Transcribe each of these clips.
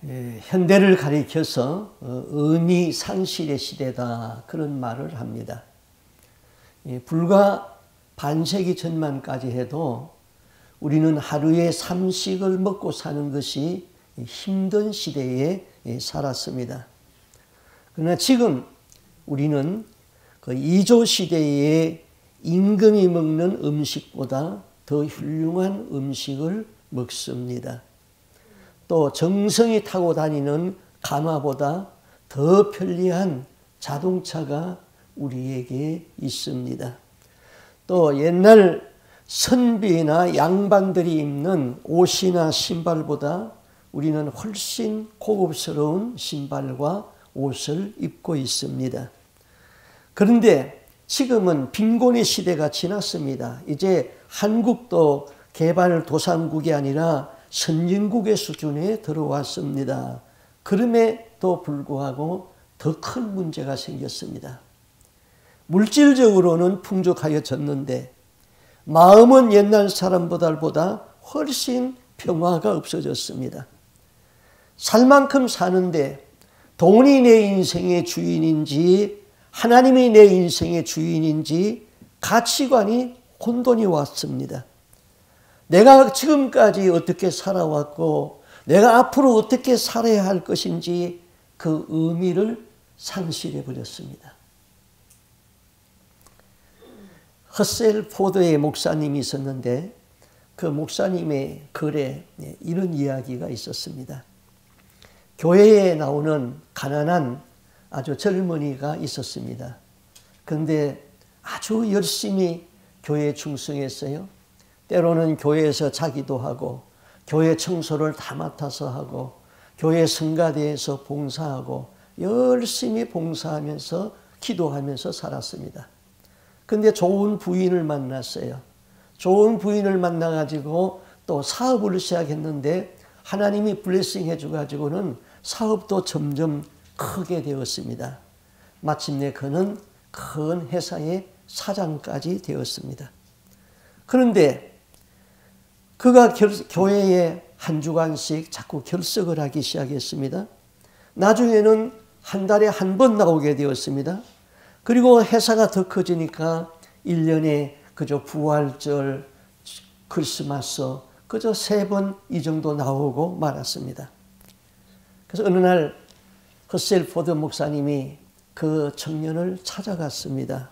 현대를 가리켜서 의미 상실의 시대다, 그런 말을 합니다. 불과 반세기 전만까지 해도 우리는 하루에 삼식을 먹고 사는 것이 힘든 시대에 살았습니다. 그러나 지금 우리는 그 이조 시대에 임금이 먹는 음식보다 더 훌륭한 음식을 먹습니다. 또 정성이 타고 다니는 가마보다 더 편리한 자동차가 우리에게 있습니다. 또 옛날 선비나 양반들이 입는 옷이나 신발보다 우리는 훨씬 고급스러운 신발과 옷을 입고 있습니다. 그런데 지금은 빈곤의 시대가 지났습니다. 이제 한국도 개발도상국이 아니라 선진국의 수준에 들어왔습니다. 그럼에도 불구하고 더 큰 문제가 생겼습니다. 물질적으로는 풍족하여졌는데 마음은 옛날 사람보다 훨씬 평화가 없어졌습니다. 살 만큼 사는데 돈이 내 인생의 주인인지 하나님이 내 인생의 주인인지 가치관이 혼돈이 왔습니다. 내가 지금까지 어떻게 살아왔고 내가 앞으로 어떻게 살아야 할 것인지 그 의미를 상실해 버렸습니다. 허셀 포드의 목사님이 있었는데 그 목사님의 글에 이런 이야기가 있었습니다. 교회에 나오는 가난한 아주 젊은이가 있었습니다. 그런데 아주 열심히 교회에 충성했어요. 때로는 교회에서 자기도 하고 교회 청소를 다 맡아서 하고 교회 성가대에서 봉사하고 열심히 봉사하면서 기도하면서 살았습니다. 그런데 좋은 부인을 만났어요. 좋은 부인을 만나가지고 또 사업을 시작했는데 하나님이 블레싱 해줘가지고는 사업도 점점 크게 되었습니다. 마침내 그는 큰 회사의 사장까지 되었습니다. 그런데 그가 교회에 한 주간씩 자꾸 결석을 하기 시작했습니다. 나중에는 한 달에 한 번 나오게 되었습니다. 그리고 회사가 더 커지니까 1년에 그저 부활절, 크리스마스 그저 3번 이 정도 나오고 말았습니다. 그래서 어느 날 허셀 포드 목사님이 그 청년을 찾아갔습니다.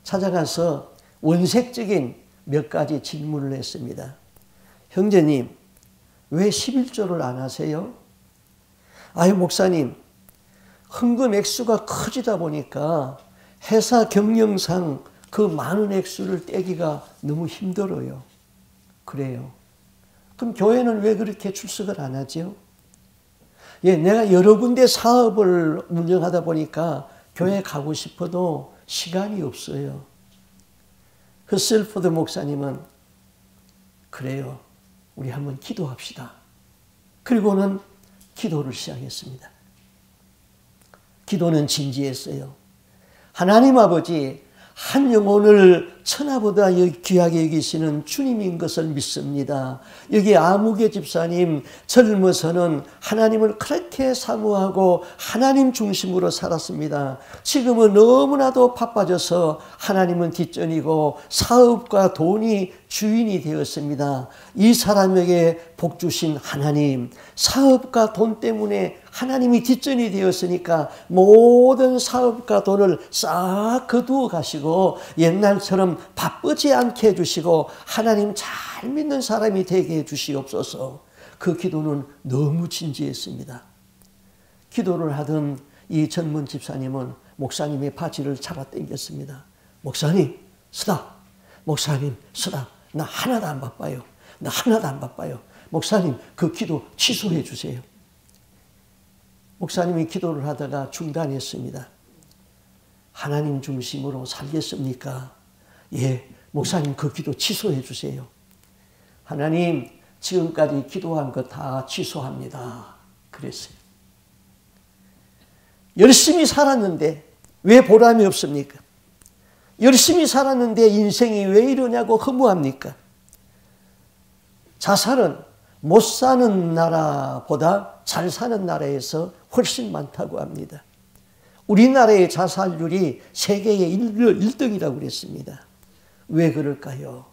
찾아가서 원색적인 몇 가지 질문을 했습니다. 형제님, 왜 11조를 안 하세요? 아유, 목사님, 헌금 액수가 커지다 보니까 회사 경영상 그 많은 액수를 떼기가 너무 힘들어요. 그래요. 그럼 교회는 왜 그렇게 출석을 안 하죠? 예, 내가 여러 군데 사업을 운영하다 보니까 교회 가고 싶어도 시간이 없어요. 허셀 포드 목사님은 그래요. 우리 한번 기도합시다. 그리고는 기도를 시작했습니다. 기도는 진지했어요. 하나님 아버지, 한 영혼을 천하보다 귀하게 여기시는 주님인 것을 믿습니다. 여기 아무개 집사님 젊어서는 하나님을 그렇게 사모하고 하나님 중심으로 살았습니다. 지금은 너무나도 바빠져서 하나님은 뒷전이고 사업과 돈이 주인이 되었습니다. 이 사람에게 복 주신 하나님, 사업과 돈 때문에 하나님이 뒷전이 되었으니까 모든 사업과 돈을 싹 거두어 가시고 옛날처럼 바쁘지 않게 해주시고 하나님 잘 믿는 사람이 되게 해주시옵소서. 그 기도는 너무 진지했습니다. 기도를 하던 이 젊은 집사님은 목사님의 바지를 잡아당겼습니다. 목사님, 서다. 목사님, 서다. 나 하나도 안 바빠요. 나 하나도 안 바빠요. 목사님, 그 기도 취소해 주세요. 목사님이 기도를 하다가 중단했습니다. 하나님 중심으로 살겠습니까? 예, 목사님 그 기도 취소해 주세요. 하나님, 지금까지 기도한 거 다 취소합니다. 그랬어요. 열심히 살았는데 왜 보람이 없습니까? 열심히 살았는데 인생이 왜 이러냐고 허무합니까? 자살은 못 사는 나라보다 잘 사는 나라에서 훨씬 많다고 합니다. 우리나라의 자살률이 세계의 1등이라고 그랬습니다. 왜 그럴까요?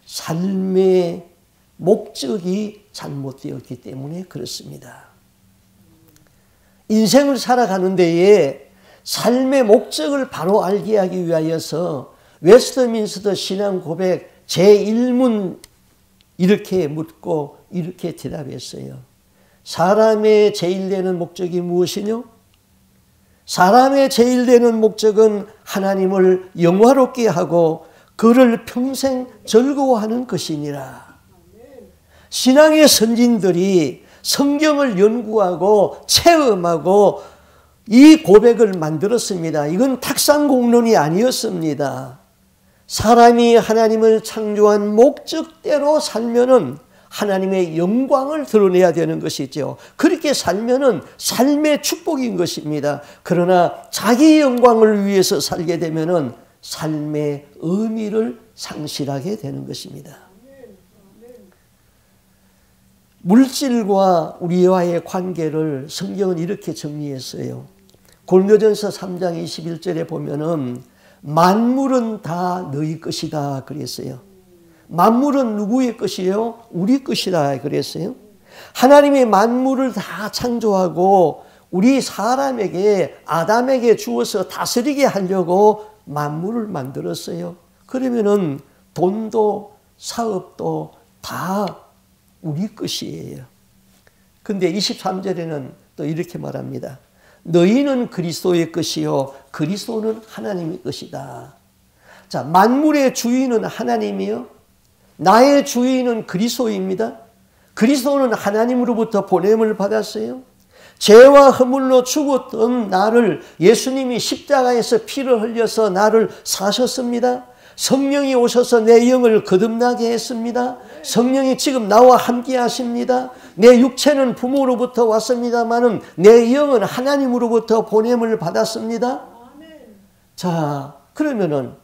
삶의 목적이 잘못되었기 때문에 그렇습니다. 인생을 살아가는 데에 삶의 목적을 바로 알게 하기 위하여서 웨스트민스터 신앙 고백 제1문 이렇게 묻고 이렇게 대답했어요. 사람의 제일 되는 목적이 무엇이뇨? 사람의 제일 되는 목적은 하나님을 영화롭게 하고 그를 평생 즐거워하는 것이니라. 신앙의 선진들이 성경을 연구하고 체험하고 이 고백을 만들었습니다. 이건 탁상공론이 아니었습니다. 사람이 하나님을 창조한 목적대로 살면은 하나님의 영광을 드러내야 되는 것이죠. 그렇게 살면은 삶의 축복인 것입니다. 그러나 자기 영광을 위해서 살게 되면은 삶의 의미를 상실하게 되는 것입니다. 물질과 우리와의 관계를 성경은 이렇게 정리했어요. 고린도전서 3장 21절에 보면은 만물은 다 너희 것이다 그랬어요. 만물은 누구의 것이에요? 우리 것이다 그랬어요. 하나님이 만물을 다 창조하고 우리 사람에게 아담에게 주어서 다스리게 하려고 만물을 만들었어요. 그러면은 돈도 사업도 다 우리 것이에요. 근데 23절에는 또 이렇게 말합니다. 너희는 그리스도의 것이요 그리스도는 하나님의 것이다. 자, 만물의 주인은 하나님이요. 나의 주인은 그리스도입니다. 그리스도는 하나님으로부터 보냄을 받았어요. 죄와 허물로 죽었던 나를 예수님이 십자가에서 피를 흘려서 나를 사셨습니다. 성령이 오셔서 내 영을 거듭나게 했습니다. 성령이 지금 나와 함께 하십니다. 내 육체는 부모로부터 왔습니다마는 내 영은 하나님으로부터 보냄을 받았습니다. 자, 그러면은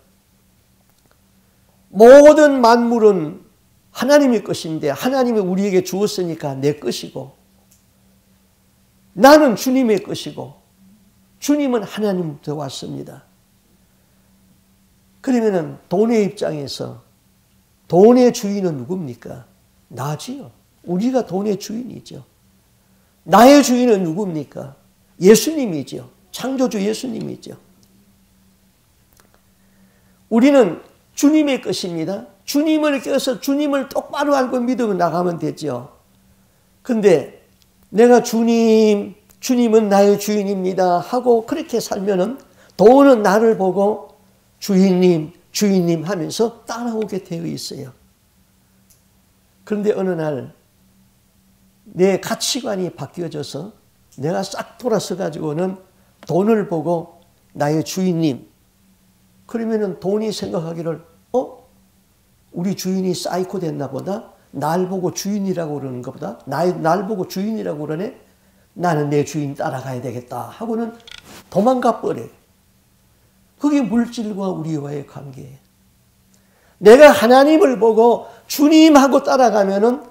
모든 만물은 하나님의 것인데 하나님이 우리에게 주었으니까 내 것이고 나는 주님의 것이고 주님은 하나님부터 왔습니다. 그러면은 돈의 입장에서 돈의 주인은 누굽니까? 나지요. 우리가 돈의 주인이죠. 나의 주인은 누굽니까? 예수님이죠. 창조주 예수님이죠. 우리는 주님의 것입니다. 주님을 껴서 주님을 똑바로 알고 믿으면 나가면 되죠. 근데 내가 주님은 나의 주인입니다 하고 그렇게 살면은 돈은 나를 보고 주인님 하면서 따라오게 되어 있어요. 그런데 어느 날 내 가치관이 바뀌어져서 내가 싹 돌아서 가지고는 돈을 보고 나의 주인님. 그러면은 돈이 생각하기를 우리 주인이 사이코 됐나 보다. 날 보고 주인이라고 그러는 것보다 날 보고 주인이라고 그러네. 나는 내 주인 따라가야 되겠다 하고는 도망가 버려요. 그게 물질과 우리와의 관계예요. 내가 하나님을 보고 주님하고 따라가면은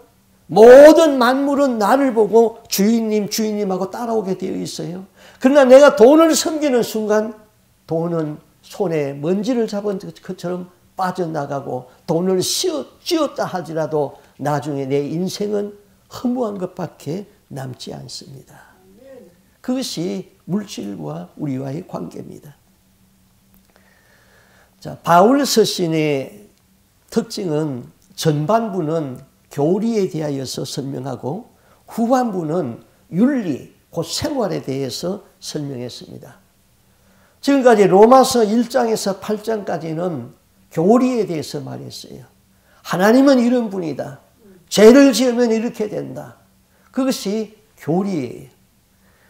모든 만물은 나를 보고 주인님하고 따라오게 되어 있어요. 그러나 내가 돈을 섬기는 순간 돈은 손에 먼지를 잡은 것처럼 빠져나가고 돈을 쥐었다 하더라도 나중에 내 인생은 허무한 것밖에 남지 않습니다. 그것이 물질과 우리와의 관계입니다. 자, 바울 서신의 특징은 전반부는 교리에 대하여서 설명하고 후반부는 윤리, 곧 생활에 대해서 설명했습니다. 지금까지 로마서 1장에서 8장까지는 교리에 대해서 말했어요. 하나님은 이런 분이다. 죄를 지으면 이렇게 된다. 그것이 교리예요.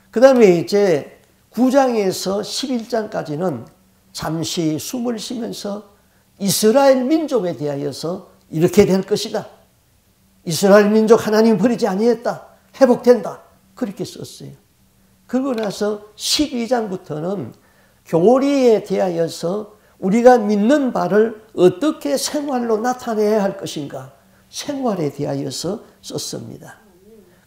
그 다음에 이제 9장에서 11장까지는 잠시 숨을 쉬면서 이스라엘 민족에 대하여서 이렇게 될 것이다. 이스라엘 민족 하나님 버리지 아니했다. 회복된다. 그렇게 썼어요. 그러고 나서 12장부터는 교리에 대하여서 우리가 믿는 바를 어떻게 생활로 나타내야 할 것인가. 생활에 대하여서 썼습니다.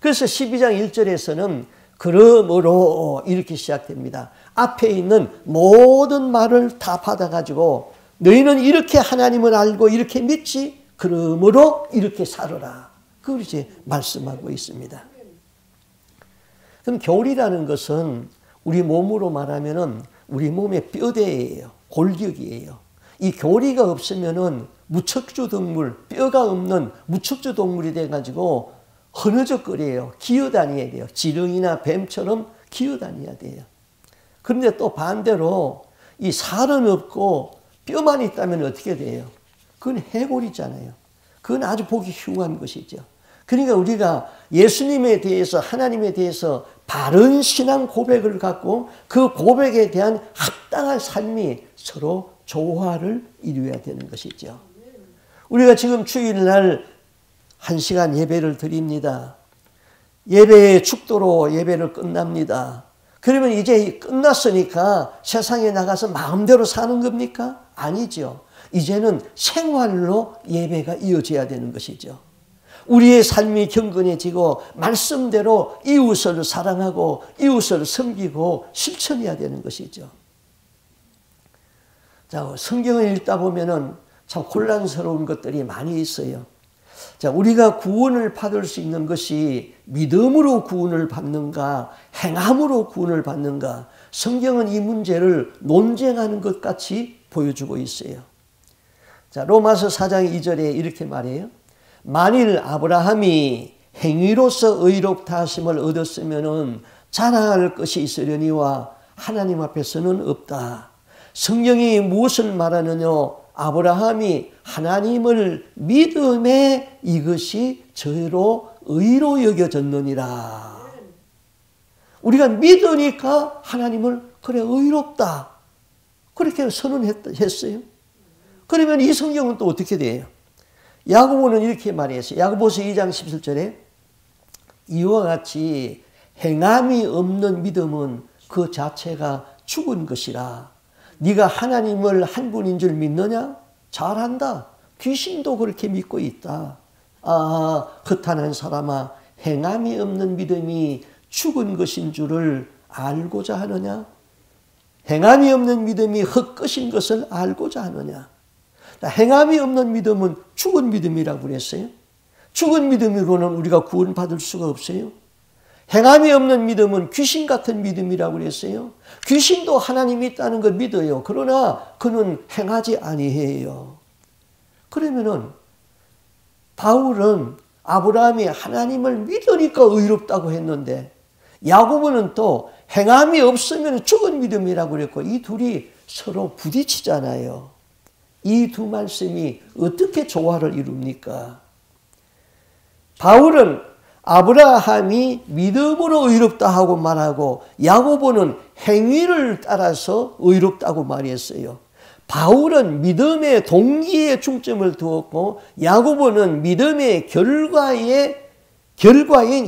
그래서 12장 1절에서는 그러므로 이렇게 시작됩니다. 앞에 있는 모든 말을 다 받아가지고 너희는 이렇게 하나님을 알고 이렇게 믿지? 그러므로 이렇게 살아라. 그걸 이제 말씀하고 있습니다. 그럼 교리라는 것은 우리 몸으로 말하면은 우리 몸의 뼈대예요. 골격이에요. 이 교리가 없으면은 무척주 동물, 뼈가 없는 무척주 동물이 돼가지고 흐느적거려요. 기어다녀야 돼요. 지렁이나 뱀처럼 기어다녀야 돼요. 그런데 또 반대로 이 살은 없고 뼈만 있다면 어떻게 돼요? 그건 해골이잖아요. 그건 아주 보기 흉한 것이죠. 그러니까 우리가 예수님에 대해서 하나님에 대해서 바른 신앙 고백을 갖고 그 고백에 대한 합당한 삶이 서로 조화를 이루어야 되는 것이죠. 우리가 지금 주일날 1시간 예배를 드립니다. 예배의 축도로 예배를 끝납니다. 그러면 이제 끝났으니까 세상에 나가서 마음대로 사는 겁니까? 아니죠. 이제는 생활로 예배가 이어져야 되는 것이죠. 우리의 삶이 경건해지고 말씀대로 이웃을 사랑하고 이웃을 섬기고 실천해야 되는 것이죠. 자, 성경을 읽다 보면은 참 혼란스러운 것들이 많이 있어요. 자, 우리가 구원을 받을 수 있는 것이 믿음으로 구원을 받는가, 행함으로 구원을 받는가, 성경은 이 문제를 논쟁하는 것 같이 보여주고 있어요. 자, 로마서 4장 2절에 이렇게 말해요. 만일 아브라함이 행위로서 의롭다 하심을 얻었으면 자랑할 것이 있으려니와 하나님 앞에서는 없다. 성경이 무엇을 말하느냐? 아브라함이 하나님을 믿음에 이것이 저로 의로 여겨졌느니라. 우리가 믿으니까 하나님을 그래 의롭다. 그렇게 선언했어요. 그러면 이 성경은 또 어떻게 돼요? 야고보는 이렇게 말했어요. 야고보서 2장 17절에 이와 같이 행함이 없는 믿음은 그 자체가 죽은 것이라. 네가 하나님을 한 분인 줄 믿느냐? 잘한다. 귀신도 그렇게 믿고 있다. 아, 허탄한 사람아, 행함이 없는 믿음이 죽은 것인 줄을 알고자 하느냐? 행함이 없는 믿음이 헛것인 것을 알고자 하느냐? 행함이 없는 믿음은 죽은 믿음이라고 그랬어요. 죽은 믿음으로는 우리가 구원받을 수가 없어요. 행함이 없는 믿음은 귀신 같은 믿음이라고 그랬어요. 귀신도 하나님이 있다는 걸 믿어요. 그러나 그는 행하지 아니해요. 그러면은 바울은 아브라함이 하나님을 믿으니까 의롭다고 했는데 야고보는 또 행함이 없으면 죽은 믿음이라고 그랬고 이 둘이 서로 부딪히잖아요. 이 두 말씀이 어떻게 조화를 이룹니까? 바울은 아브라함이 믿음으로 의롭다 하고 말하고 야고보는 행위를 따라서 의롭다고 말했어요. 바울은 믿음의 동기에 중점을 두었고 야고보는 믿음의 결과인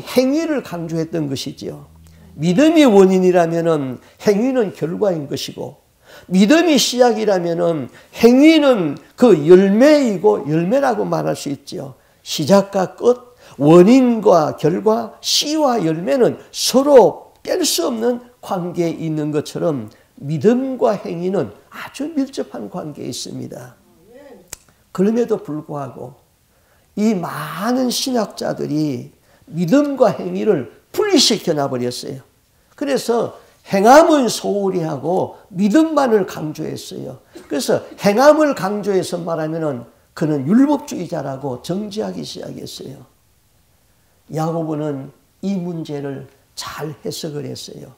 행위를 강조했던 것이지요. 믿음이 원인이라면 행위는 결과인 것이고 믿음이 시작이라면 행위는 그 열매이고 열매라고 말할 수 있죠. 시작과 끝, 원인과 결과, 씨와 열매는 서로 뺄 수 없는 관계에 있는 것처럼 믿음과 행위는 아주 밀접한 관계에 있습니다. 그럼에도 불구하고 이 많은 신학자들이 믿음과 행위를 분리시켜 놔버렸어요. 그래서 행함은 소홀히 하고 믿음만을 강조했어요. 그래서 행함을 강조해서 말하면 그는 율법주의자라고 정죄하기 시작했어요. 야고보는 이 문제를 잘 해석을 했어요.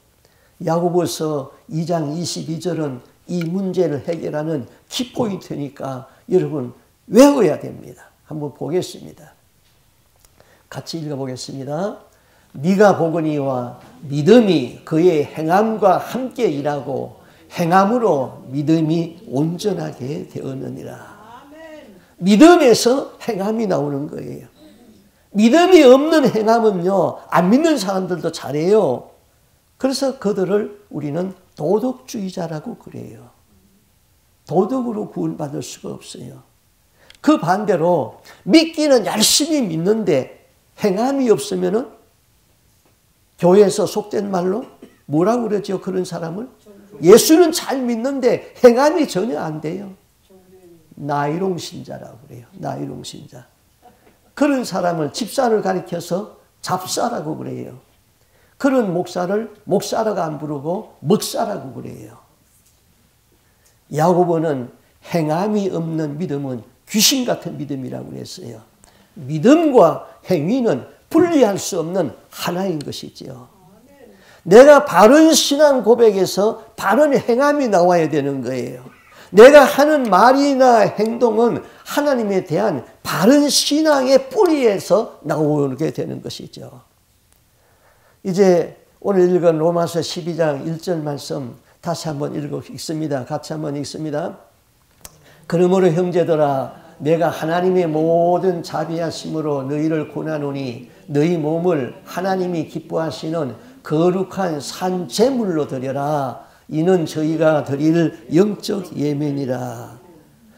야고보서 2장 22절은 이 문제를 해결하는 키포인트니까 여러분 외워야 됩니다. 한번 보겠습니다. 같이 읽어보겠습니다. 네가 보거니와 믿음이 그의 행함과 함께 일하고 행함으로 믿음이 온전하게 되었느니라. 믿음에서 행함이 나오는 거예요. 믿음이 없는 행함은요, 안 믿는 사람들도 잘해요. 그래서 그들을 우리는 도덕주의자라고 그래요. 도덕으로 구원받을 수가 없어요. 그 반대로 믿기는 열심히 믿는데 행함이 없으면은 교회에서 속된 말로 뭐라고 그러죠? 그런 사람을 예수는 잘 믿는데 행함이 전혀 안 돼요. 나이롱 신자라고 그래요. 나이롱 신자. 그런 사람을 집사를 가리켜서 잡사라고 그래요. 그런 목사를 목사라고 안 부르고 먹사라고 그래요. 야고보는 행함이 없는 믿음은 귀신 같은 믿음이라고 그랬어요. 믿음과 행위는 분리할 수 없는 하나인 것이지요. 내가 바른 신앙 고백에서 바른 행함이 나와야 되는 거예요. 내가 하는 말이나 행동은 하나님에 대한 바른 신앙의 뿌리에서 나오게 되는 것이죠. 이제 오늘 읽은 로마서 12장 1절 말씀 다시 한번 읽습니다. 같이 한번 읽습니다. 그러므로 형제들아 내가 하나님의 모든 자비하심으로 너희를 권하노니 너희 몸을 하나님이 기뻐하시는 거룩한 산 제물로 드려라. 이는 저희가 드릴 영적 예면이라.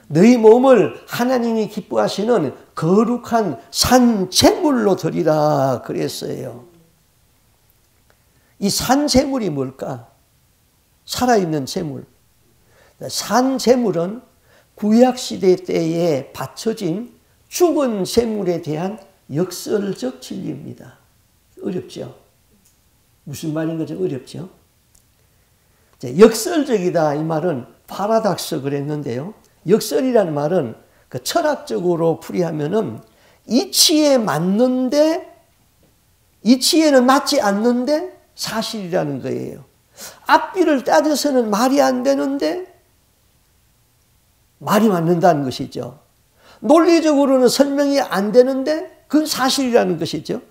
너희 몸을 하나님이 기뻐하시는 거룩한 산 제물로 드리라 그랬어요. 이 산 제물이 뭘까? 살아있는 제물. 산 제물은 구약시대 때에 바쳐진 죽은 제물에 대한 역설적 진리입니다. 어렵죠? 무슨 말인 거죠? 어렵죠? 역설적이다 이 말은 파라닥스 그랬는데요. 역설이라는 말은 그 철학적으로 풀이하면은 이치에 맞는데 이치에는 맞지 않는데 사실이라는 거예요. 앞뒤를 따져서는 말이 안 되는데 말이 맞는다는 것이죠. 논리적으로는 설명이 안 되는데 그건 사실이라는 것이죠.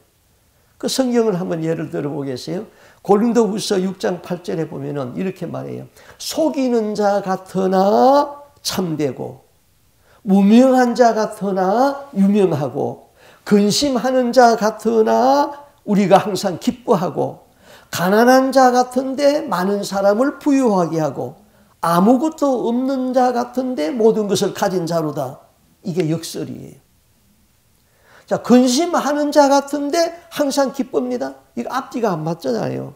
그 성경을 한번 예를 들어 보겠어요. 고린도후서 6장 8절에 보면은 이렇게 말해요. 속이는 자 같으나 참되고 무명한 자 같으나 유명하고 근심하는 자 같으나 우리가 항상 기뻐하고 가난한 자 같은데 많은 사람을 부유하게 하고 아무것도 없는 자 같은데 모든 것을 가진 자로다. 이게 역설이에요. 자, 근심하는 자 같은데 항상 기쁩니다. 이거 앞뒤가 안 맞잖아요.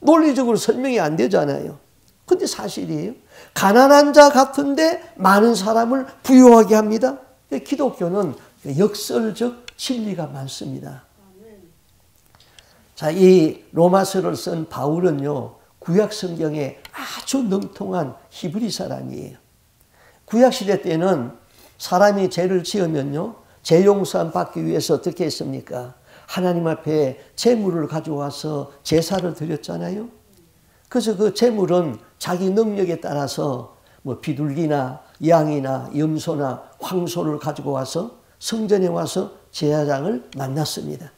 논리적으로 설명이 안 되잖아요. 근데 사실이에요. 가난한 자 같은데 많은 사람을 부유하게 합니다. 기독교는 역설적 진리가 많습니다. 자, 이 로마서를 쓴 바울은요, 구약 성경에 아주 능통한 히브리 사람이에요. 구약 시대 때는 사람이 죄를 지으면요, 죄 용서 받기 위해서 어떻게 했습니까? 하나님 앞에 제물을 가져와서 제사를 드렸잖아요. 그래서 그 제물은 자기 능력에 따라서 뭐 비둘기나 양이나 염소나 황소를 가지고 와서 성전에 와서 제사장을 만났습니다.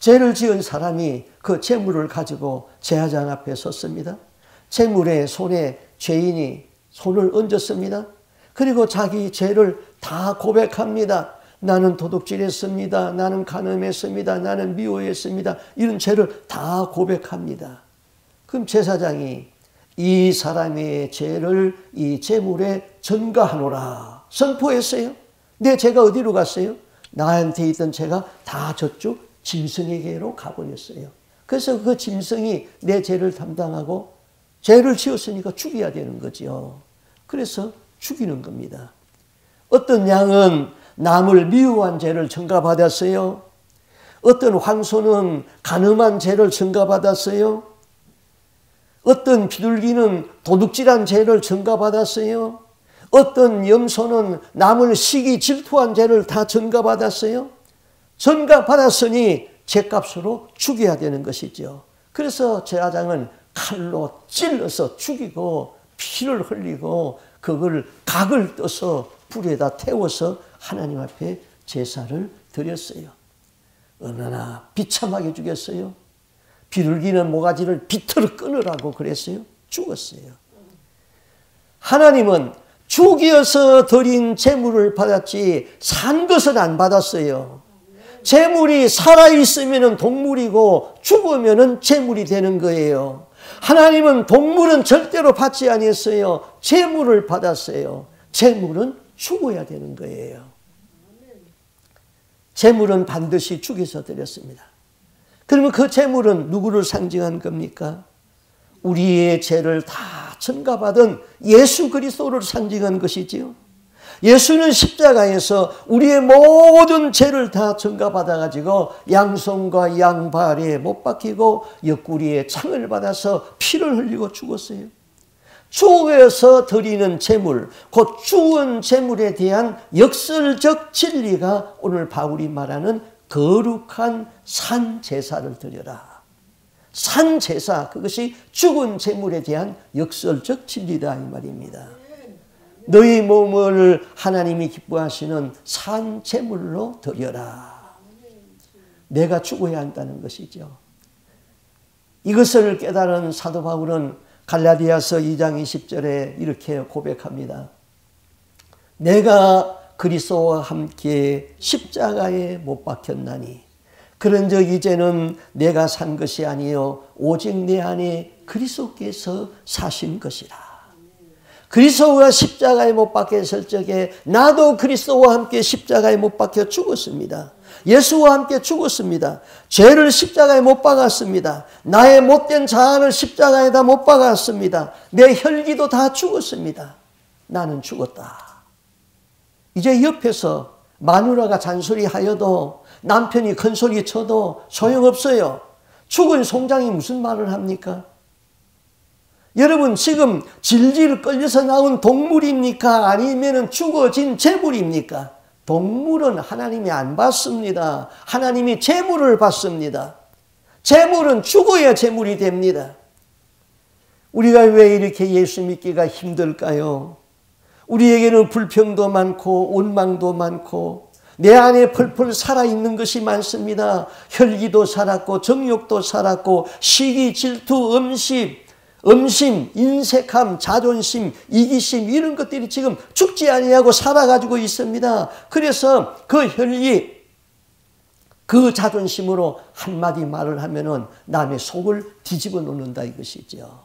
죄를 지은 사람이 그 제물을 가지고 제사장 앞에 섰습니다. 제물의 손에 죄인이 손을 얹었습니다. 그리고 자기 죄를 다 고백합니다. 나는 도둑질했습니다. 나는 간음했습니다. 나는 미워했습니다. 이런 죄를 다 고백합니다. 그럼 제사장이 이 사람의 죄를 이 제물에 전가하노라 선포했어요. 내 죄가 어디로 갔어요? 나한테 있던 죄가 다 저쪽 짐승에게로 가버렸어요. 그래서 그 짐승이 내 죄를 담당하고 죄를 지었으니까 죽여야 되는 거죠. 그래서 죽이는 겁니다. 어떤 양은 남을 미워한 죄를 전가받았어요. 어떤 황소는 간음한 죄를 전가받았어요. 어떤 비둘기는 도둑질한 죄를 전가받았어요. 어떤 염소는 남을 시기 질투한 죄를 다 전가받았어요. 전가받았으니 죄값으로 죽여야 되는 것이죠. 그래서 제사장은 칼로 찔러서 죽이고 피를 흘리고 그걸 각을 떠서 불에다 태워서 하나님 앞에 제사를 드렸어요. 얼마나 비참하게 죽였어요. 비둘기는 모가지를 비틀어 끊으라고 그랬어요. 죽었어요. 하나님은 죽여서 드린 제물을 받았지 산 것은 안 받았어요. 제물이 살아있으면 동물이고 죽으면 제물이 되는 거예요. 하나님은 동물은 절대로 받지 아니했어요. 제물을 받았어요. 제물은 죽어야 되는 거예요. 제물은 반드시 죽여서 드렸습니다. 그러면 그 제물은 누구를 상징한 겁니까? 우리의 죄를 다 전가받은 예수 그리스도를 상징한 것이지요. 예수는 십자가에서 우리의 모든 죄를 다 전가받아가지고 양손과 양발에 못 박히고 옆구리에 창을 받아서 피를 흘리고 죽었어요. 죽어서 드리는 제물, 곧 죽은 제물에 대한 역설적 진리가 오늘 바울이 말하는 거룩한 산제사를 드려라. 산제사, 그것이 죽은 제물에 대한 역설적 진리다 이 말입니다. 너희 몸을 하나님이 기뻐하시는 산제물로 드려라. 내가 죽어야 한다는 것이죠. 이것을 깨달은 사도 바울은 갈라디아서 2장 20절에 이렇게 고백합니다. 내가 그리스도와 함께 십자가에 못 박혔나니 그런즉 이제는 내가 산 것이 아니요 오직 내 안에 그리스도께서 사신 것이라. 그리스도가 십자가에 못 박혔을 적에 나도 그리스도와 함께 십자가에 못 박혀 죽었습니다. 예수와 함께 죽었습니다. 죄를 십자가에 못 박았습니다. 나의 못된 자아를 십자가에다 못 박았습니다. 내 혈기도 다 죽었습니다. 나는 죽었다. 이제 옆에서 마누라가 잔소리하여도 남편이 큰소리 쳐도 소용없어요. 죽은 송장이 무슨 말을 합니까? 여러분 지금 질질 끌려서 나온 동물입니까? 아니면 죽어진 재물입니까? 동물은 하나님이 안 받습니다. 하나님이 재물을 받습니다. 재물은 죽어야 재물이 됩니다. 우리가 왜 이렇게 예수 믿기가 힘들까요? 우리에게는 불평도 많고 원망도 많고 내 안에 펄펄 살아있는 것이 많습니다. 혈기도 살았고 정욕도 살았고 시기, 질투, 음심, 인색함, 자존심, 이기심 이런 것들이 지금 죽지 아니하고 살아가지고 있습니다. 그래서 그 혈기, 그 자존심으로 한마디 말을 하면은 남의 속을 뒤집어 놓는다 이것이죠.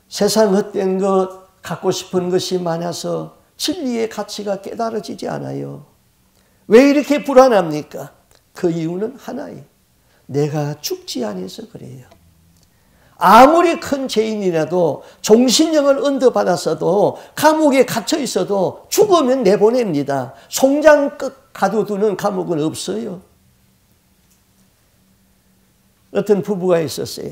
세상 헛된 것, 갖고 싶은 것이 많아서 진리의 가치가 깨달아지지 않아요. 왜 이렇게 불안합니까? 그 이유는 하나예요. 내가 죽지 않아서 그래요. 아무리 큰 죄인이라도 종신형을 언도받았어도 감옥에 갇혀 있어도 죽으면 내보냅니다. 송장 끝 가둬두는 감옥은 없어요. 어떤 부부가 있었어요.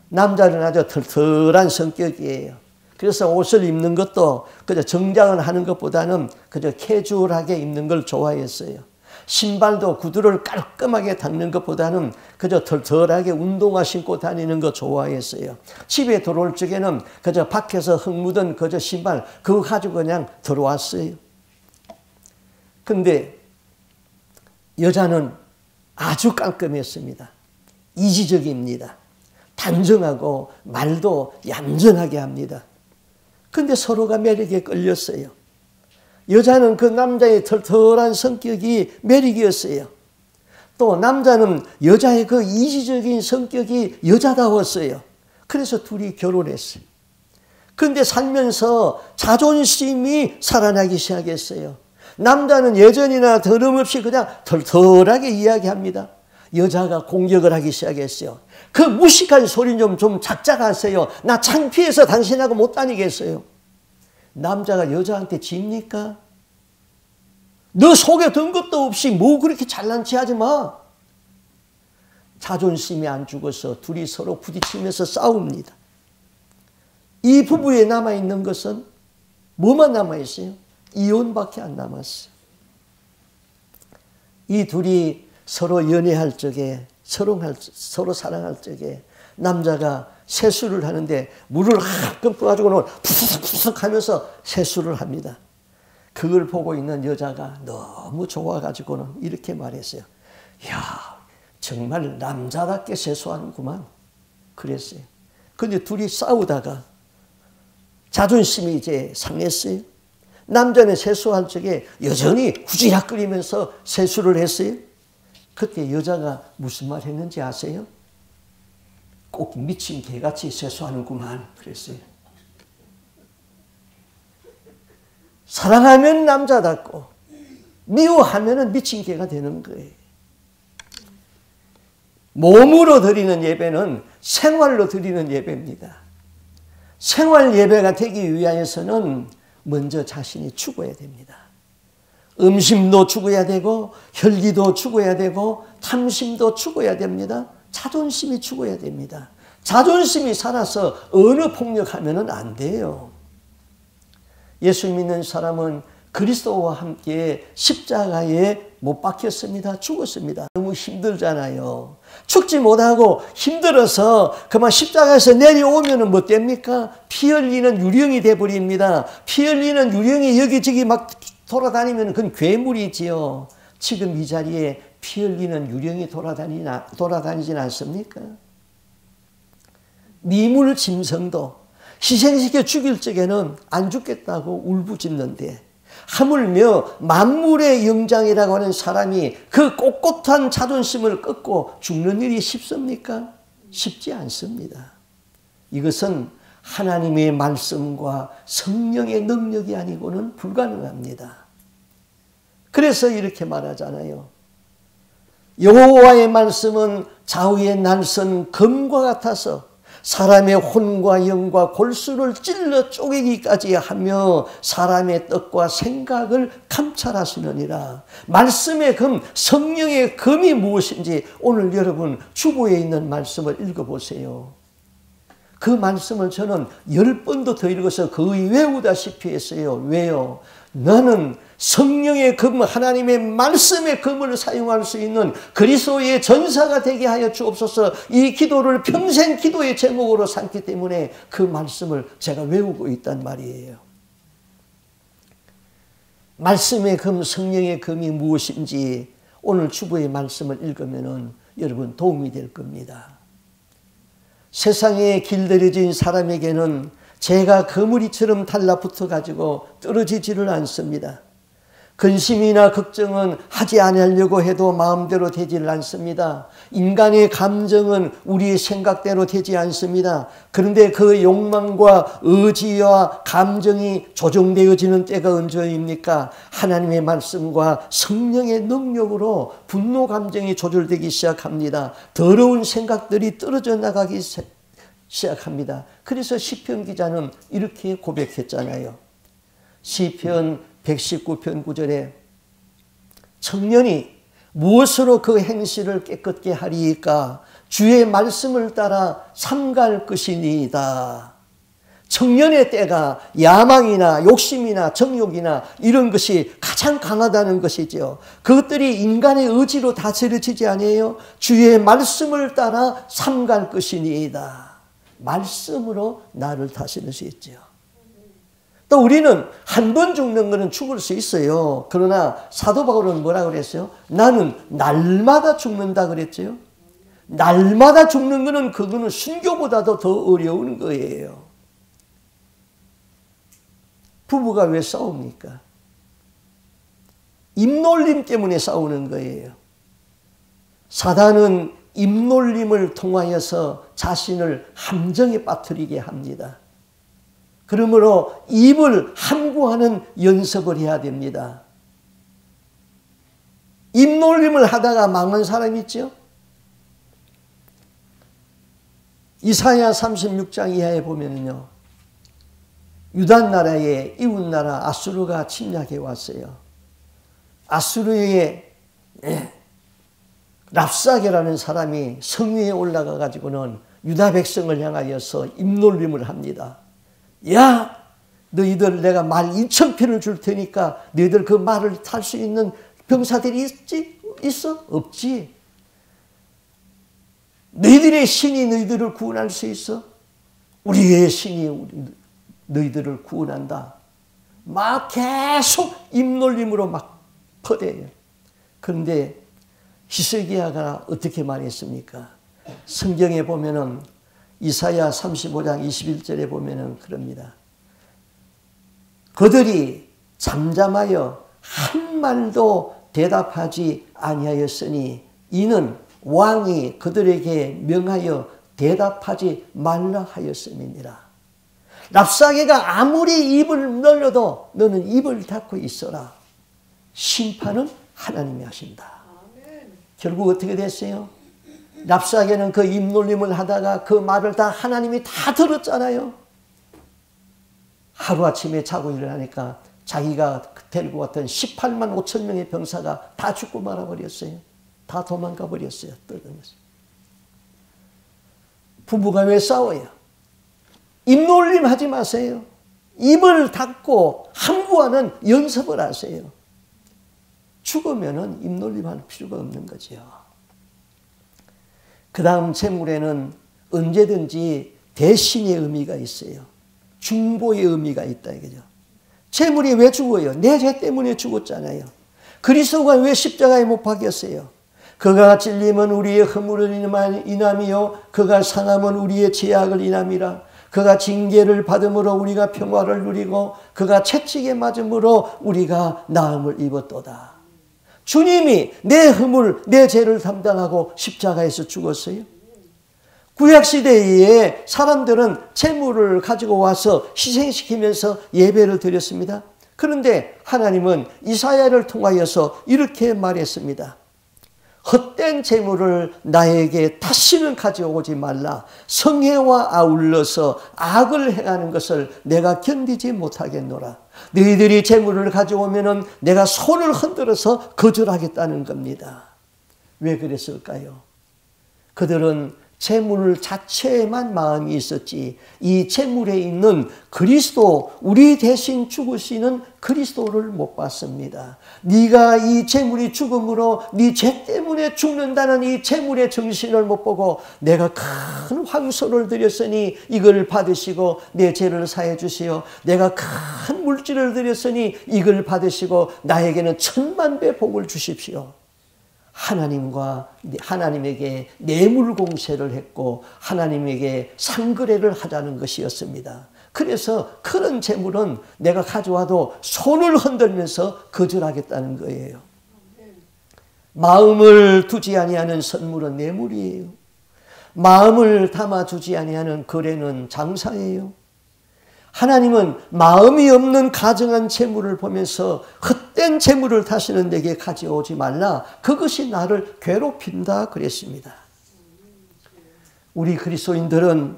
남자는 아주 털털한 성격이에요. 그래서 옷을 입는 것도 그저 정장을 하는 것보다는 그저 캐주얼하게 입는 걸 좋아했어요. 신발도 구두를 깔끔하게 닦는 것보다는 그저 털털하게 운동화 신고 다니는 거 좋아했어요. 집에 들어올 적에는 그저 밖에서 흙 묻은 그저 신발 그거 가지고 그냥 들어왔어요. 근데 여자는 아주 깔끔했습니다. 이지적입니다. 단정하고 말도 얌전하게 합니다. 근데 서로가 매력에 끌렸어요. 여자는 그 남자의 털털한 성격이 매력이었어요. 또 남자는 여자의 그 이지적인 성격이 여자다웠어요. 그래서 둘이 결혼했어요. 그런데 살면서 자존심이 살아나기 시작했어요. 남자는 예전이나 더름없이 그냥 털털하게 이야기합니다. 여자가 공격을 하기 시작했어요. 그 무식한 소리 좀 작작하세요. 나 창피해서 당신하고 못 다니겠어요. 남자가 여자한테 집니까? 너 속에 든 것도 없이 뭐 그렇게 잘난 체 하지 마. 자존심이 안 죽어서 둘이 서로 부딪히면서 싸웁니다. 이 부부에 남아있는 것은 뭐만 남아있어요? 이혼밖에 안 남았어요. 이 둘이 서로 연애할 적에 서로 사랑할 적에 남자가 세수를 하는데 물을 가끔 떠가지고는 푸석푸석 하면서 세수를 합니다. 그걸 보고 있는 여자가 너무 좋아가지고는 이렇게 말했어요. 이야, 정말 남자답게 세수하는구만. 그랬어요. 근데 둘이 싸우다가 자존심이 이제 상했어요. 남자는 세수할 적에 여전히 후지락거리면서 세수를 했어요. 그때 여자가 무슨 말 했는지 아세요? 꼭 미친 개같이 세수하는구만 그랬어요. 사랑하면 남자답고 미워하면 미친 개가 되는 거예요. 몸으로 드리는 예배는 생활로 드리는 예배입니다. 생활 예배가 되기 위하여서는 먼저 자신이 죽어야 됩니다. 음심도 죽어야 되고 혈기도 죽어야 되고 탐심도 죽어야 됩니다. 자존심이 죽어야 됩니다. 자존심이 살아서 어느 폭력하면 안 돼요. 예수 믿는 사람은 그리스도와 함께 십자가에 못 박혔습니다. 죽었습니다. 너무 힘들잖아요. 죽지 못하고 힘들어서 그만 십자가에서 내려오면 뭐 됩니까? 피 흘리는 유령이 돼버립니다. 피 흘리는 유령이 여기저기 막 돌아다니면 그건 괴물이지요. 지금 이 자리에 피 흘리는 유령이 돌아다니진 않습니까? 미물 짐승도 희생시켜 죽일 적에는 안 죽겠다고 울부짖는데 하물며 만물의 영장이라고 하는 사람이 그 꼿꼿한 자존심을 꺾고 죽는 일이 쉽습니까? 쉽지 않습니다. 이것은 하나님의 말씀과 성령의 능력이 아니고는 불가능합니다. 그래서 이렇게 말하잖아요. 여호와의 말씀은 좌우의 날선 검과 같아서 사람의 혼과 영과 골수를 찔러 쪼개기까지 하며 사람의 뜻과 생각을 감찰하시느니라. 말씀의 검, 성령의 검이 무엇인지 오늘 여러분 주보에 있는 말씀을 읽어보세요. 그 말씀을 저는 10번도 더 읽어서 거의 외우다시피 했어요. 왜요? 나는 성령의 검, 하나님의 말씀의 검을 사용할 수 있는 그리스도의 전사가 되게 하여 주옵소서. 이 기도를 평생 기도의 제목으로 삼기 때문에 그 말씀을 제가 외우고 있단 말이에요. 말씀의 검, 성령의 검이 무엇인지 오늘 주보의 말씀을 읽으면 여러분 도움이 될 겁니다. 세상에 길들여진 사람에게는 재가 거무리처럼 달라붙어 가지고 떨어지지를 않습니다. 근심이나 걱정은 하지 않으려고 해도 마음대로 되지를 않습니다. 인간의 감정은 우리의 생각대로 되지 않습니다. 그런데 그 욕망과 의지와 감정이 조정되어지는 때가 언제입니까? 하나님의 말씀과 성령의 능력으로 분노 감정이 조절되기 시작합니다. 더러운 생각들이 떨어져 나가기 시작합니다. 그래서 시편 기자는 이렇게 고백했잖아요. 시편 119편 9절에 청년이 무엇으로 그 행실을 깨끗게 하리이까? 주의 말씀을 따라 삼갈 것이니이다. 청년의 때가 야망이나 욕심이나 정욕이나 이런 것이 가장 강하다는 것이죠. 그것들이 인간의 의지로 다스려지지 아니에요. 주의 말씀을 따라 삼갈 것이니이다. 말씀으로 나를 다스릴 수 있죠. 또 우리는 한 번 죽는 것은 죽을 수 있어요. 그러나 사도 바울은 뭐라고 그랬어요? 나는 날마다 죽는다 그랬죠. 날마다 죽는 것은 그거는 순교보다도 더 어려운 거예요. 부부가 왜 싸웁니까? 입놀림 때문에 싸우는 거예요. 사단은 입놀림을 통하여서 자신을 함정에 빠뜨리게 합니다. 그러므로 입을 함구하는 연습을 해야 됩니다. 입놀림을 하다가 망한 사람 있죠? 이사야 36장 이하에 보면요, 유다 나라의 이웃나라 아수르가 침략해 왔어요. 아수르의 랍사게라는 사람이 성 위에 올라가 가지고는 유다 백성을 향하여서 입놀림을 합니다. 야, 너희들 내가 말 2,000편을 줄 테니까 너희들 그 말을 탈 수 있는 병사들이 있어? 없지. 너희들의 신이 너희들을 구원할 수 있어? 우리의 신이 너희들을 구원한다. 막 계속 입놀림으로 막 퍼대요. 그런데 히스기야가 어떻게 말했습니까? 성경에 보면은 이사야 35장 21절에 보면은 그럽니다. 그들이 잠잠하여 한 말도 대답하지 아니하였으니 이는 왕이 그들에게 명하여 대답하지 말라 하였음이니라. 랍사게가 아무리 입을 벌려도 너는 입을 닫고 있어라. 심판은 하나님이 하신다. 결국 어떻게 됐어요? 랍사게는 그 입놀림을 하다가 그 말을 다 하나님이 다 들었잖아요. 하루아침에 자고 일어나니까 자기가 데리고 왔던 18만 5천 명의 병사가 다 죽고 말아버렸어요. 다 도망가 버렸어요. 떠들면서. 부부가 왜 싸워요? 입놀림 하지 마세요. 입을 닫고 함구하는 연습을 하세요. 죽으면은 입놀림 할 필요가 없는 거죠. 그 다음 재물에는 언제든지 대신의 의미가 있어요. 중보의 의미가 있다 이거죠. 재물이 왜 죽어요? 내 죄 때문에 죽었잖아요. 그리스도가 왜 십자가에 못 박혔어요? 그가 찔림은 우리의 허물을 인함이요 그가 상함은 우리의 죄악을 인함이라. 그가 징계를 받음으로 우리가 평화를 누리고 그가 채찍에 맞음으로 우리가 나음을 입었도다. 주님이 내 허물, 내 죄를 담당하고 십자가에서 죽었어요. 구약시대에 사람들은 재물을 가지고 와서 희생시키면서 예배를 드렸습니다. 그런데 하나님은 이사야를 통하여서 이렇게 말했습니다. 헛된 재물을 나에게 다시는 가져오지 말라. 성회와 아울러서 악을 행하는 것을 내가 견디지 못하겠노라. 너희들이 재물을 가져오면 내가 손을 흔들어서 거절하겠다는 겁니다. 왜 그랬을까요? 그들은 재물 자체에만 마음이 있었지 이 재물에 있는 그리스도, 우리 대신 죽으시는 그리스도를 못 봤습니다. 네가 이 재물이 죽음으로 네 죄 때문에 죽는다는 이 재물의 정신을 못 보고 내가 큰 황소를 드렸으니 이걸 받으시고 내 죄를 사해 주시오. 내가 큰 물질을 드렸으니 이걸 받으시고 나에게는 1000만 배 복을 주십시오. 하나님에게 뇌물 공세를 했고 하나님에게 상거래를 하자는 것이었습니다. 그래서 그런 재물은 내가 가져와도 손을 흔들면서 거절하겠다는 거예요. 마음을 두지 아니하는 선물은 뇌물이에요. 마음을 담아주지 아니하는 거래는 장사예요. 하나님은 마음이 없는 가증한 재물을 보면서 헛된 재물을 다시는 내게 가져오지 말라. 그것이 나를 괴롭힌다 그랬습니다. 우리 그리스도인들은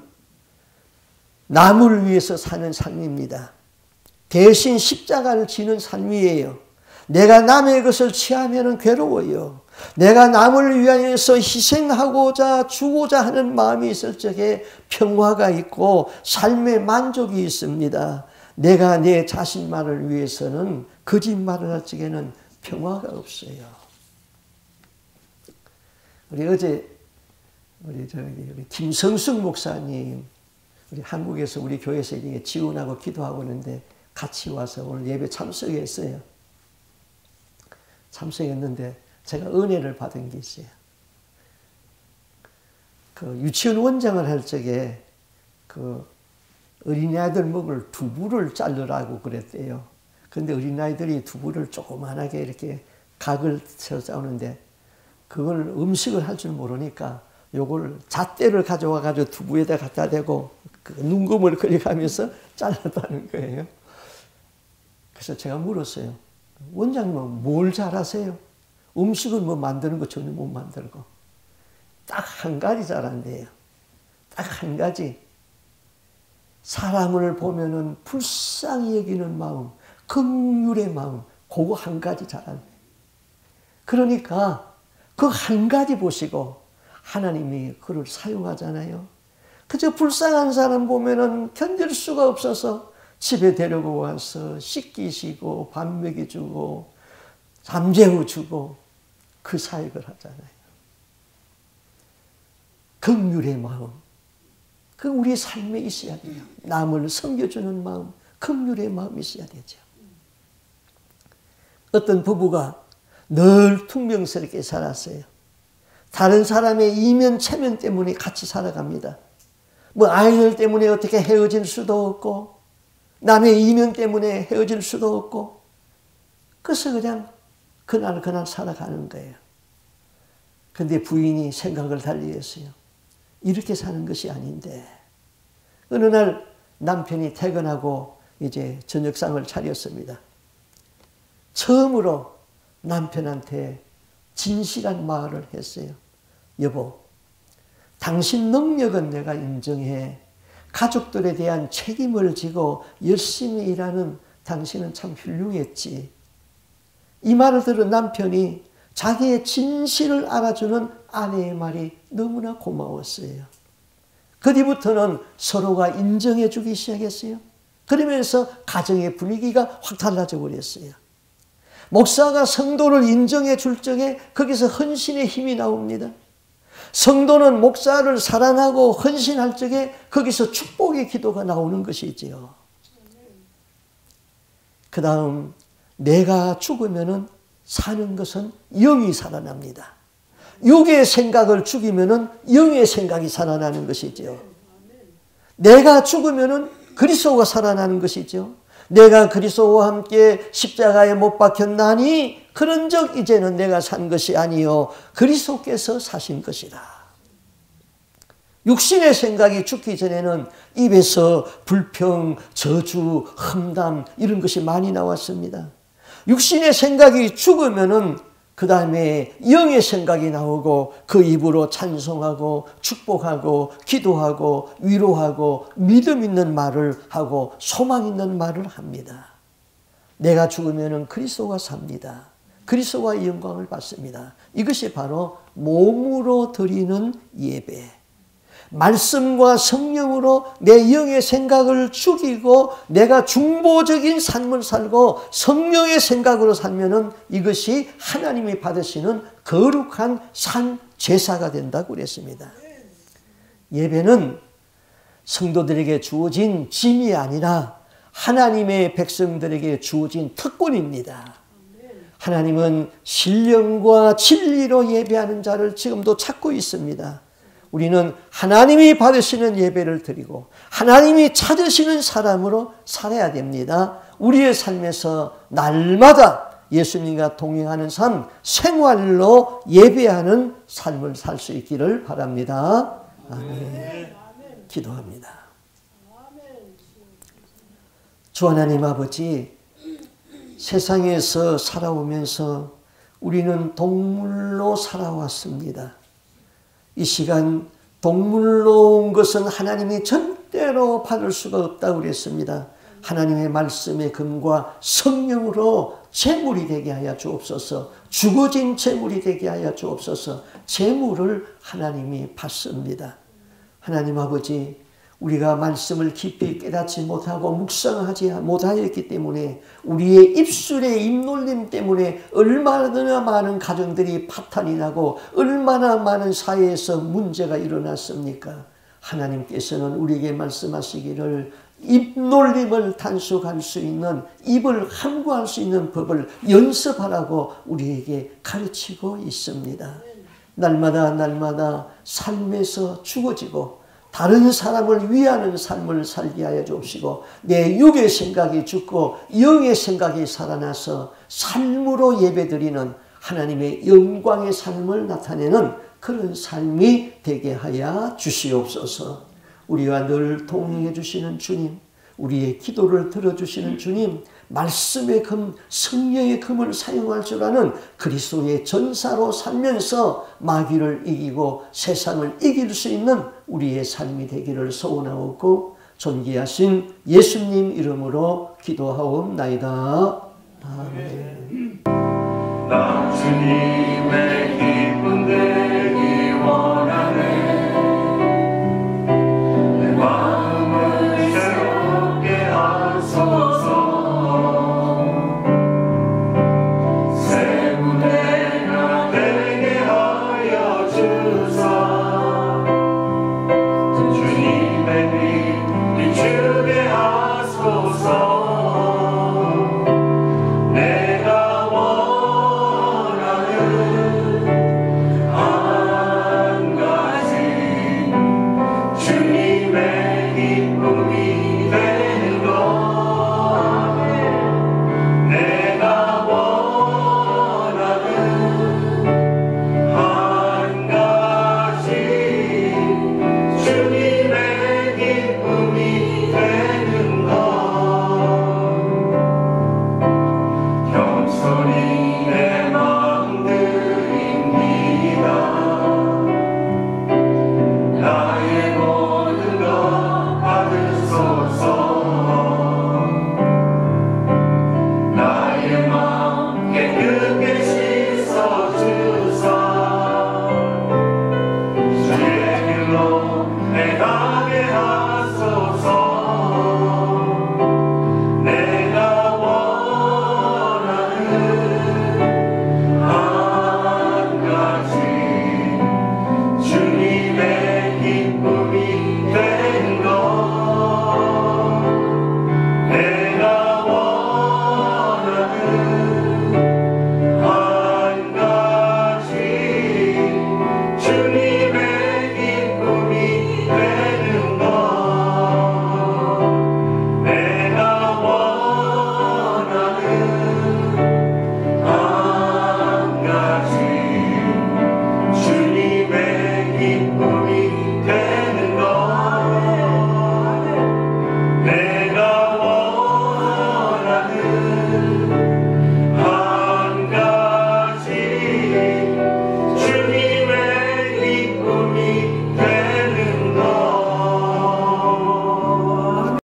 남을 위해서 사는 삶입니다. 대신 십자가를 지는 삶이에요. 내가 남의 것을 취하면 괴로워요. 내가 남을 위하여서 희생하고자 주고자 하는 마음이 있을 적에 평화가 있고 삶의 만족이 있습니다. 내가 내 자신만을 위해서는 거짓말을 할 적에는 평화가 없어요. 어제 우리 김성숙 목사님 우리 한국에서 우리 교회에서 이렇게 지원하고 기도하고 있는데 같이 와서 오늘 예배 참석했어요. 참석했는데 제가 은혜를 받은 게 있어요. 그 유치원 원장을 할 적에 그 어린아이들 먹을 두부를 자르라고 그랬대요. 근데 어린아이들이 두부를 조그만하게 이렇게 각을 세워 싸우는데 그걸 음식을 할 줄 모르니까 요걸 잣대를 가져와 가지고 두부에다 갖다 대고 그 눈금을 그려가면서 잘랐다는 거예요. 그래서 제가 물었어요. 원장님은 뭘 잘하세요? 음식은 뭐 만드는 거 전혀 못 만들고 딱 한 가지 잘한대요. 딱 한 가지. 사람을 보면은 불쌍히 여기는 마음, 긍휼의 마음, 그거 한 가지 잘한대요. 그러니까 그 한 가지 보시고 하나님이 그를 사용하잖아요. 그저 불쌍한 사람 보면은 견딜 수가 없어서 집에 데리고 와서 씻기시고 밥 먹여주고 잠재워주고 그 사역을 하잖아요. 긍휼의 마음, 그 우리 삶에 있어야 돼요. 남을 섬겨주는 마음, 긍휼의 마음이 있어야 되죠. 어떤 부부가 늘 퉁명스럽게 살았어요. 다른 사람의 이면 체면 때문에 같이 살아갑니다. 뭐 아이들 때문에 어떻게 헤어질 수도 없고 남의 이면 때문에 헤어질 수도 없고 그래서 그냥 그날 살아가는 거예요. 근데 부인이 생각을 달리 했어요. 이렇게 사는 것이 아닌데 어느 날 남편이 퇴근하고 이제 저녁상을 차렸습니다. 처음으로 남편한테 진실한 말을 했어요. 여보, 당신 능력은 내가 인정해. 가족들에 대한 책임을 지고 열심히 일하는 당신은 참 훌륭했지. 이 말을 들은 남편이 자기의 진실을 알아주는 아내의 말이 너무나 고마웠어요. 그 뒤부터는 서로가 인정해 주기 시작했어요. 그러면서 가정의 분위기가 확 달라져 버렸어요. 목사가 성도를 인정해 줄 적에 거기서 헌신의 힘이 나옵니다. 성도는 목사를 사랑하고 헌신할 적에 거기서 축복의 기도가 나오는 것이지요. 그 다음 내가 죽으면 사는 것은 영이 살아납니다. 육의 생각을 죽이면 영의 생각이 살아나는 것이죠. 내가 죽으면 그리스도가 살아나는 것이죠. 내가 그리스도와 함께 십자가에 못 박혔나니 그런즉 이제는 내가 산 것이 아니요 그리스도께서 사신 것이라. 육신의 생각이 죽기 전에는 입에서 불평, 저주, 험담 이런 것이 많이 나왔습니다. 육신의 생각이 죽으면은 그 다음에 영의 생각이 나오고 그 입으로 찬송하고 축복하고 기도하고 위로하고 믿음 있는 말을 하고 소망 있는 말을 합니다. 내가 죽으면 그리스도가 삽니다. 그리스도와 영광을 받습니다. 이것이 바로 몸으로 드리는 예배. 말씀과 성령으로 내 영의 생각을 죽이고 내가 중보적인 삶을 살고 성령의 생각으로 살면은 이것이 하나님이 받으시는 거룩한 산 제사가 된다고 그랬습니다. 예배는 성도들에게 주어진 짐이 아니라 하나님의 백성들에게 주어진 특권입니다. 하나님은 신령과 진리로 예배하는 자를 지금도 찾고 있습니다. 우리는 하나님이 받으시는 예배를 드리고 하나님이 찾으시는 사람으로 살아야 됩니다. 우리의 삶에서 날마다 예수님과 동행하는 삶, 생활로 예배하는 삶을 살 수 있기를 바랍니다. 아멘. 기도합니다. 주 하나님 아버지, 세상에서 살아오면서 우리는 동물로 살아왔습니다. 이 시간 동물로 온 것은 하나님이 절대로 받을 수가 없다고 그랬습니다. 하나님의 말씀의 금과 성령으로 제물이 되게 하여 주옵소서. 죽어진 제물이 되게 하여 주옵소서. 제물을 하나님이 받습니다. 하나님 아버지, 우리가 말씀을 깊이 깨닫지 못하고 묵상하지 못하였기 때문에 우리의 입술의 입놀림 때문에 얼마나 많은 가정들이 파탄이 나고 얼마나 많은 사회에서 문제가 일어났습니까? 하나님께서는 우리에게 말씀하시기를 입놀림을 단속할 수 있는, 입을 함구할 수 있는 법을 연습하라고 우리에게 가르치고 있습니다. 날마다 삶에서 죽어지고 다른 사람을 위하는 삶을 살게 하여 주옵시고 내 육의 생각이 죽고 영의 생각이 살아나서 삶으로 예배드리는 하나님의 영광의 삶을 나타내는 그런 삶이 되게 하여 주시옵소서. 우리와 늘 동행해 주시는 주님, 우리의 기도를 들어주시는 주님, 말씀의 금, 성령의 금을 사용할 줄 아는 그리스도의 전사로 살면서 마귀를 이기고 세상을 이길 수 있는 우리의 삶이 되기를 소원하옵고 존귀하신 예수님 이름으로 기도하옵나이다. 아멘. 나 주님의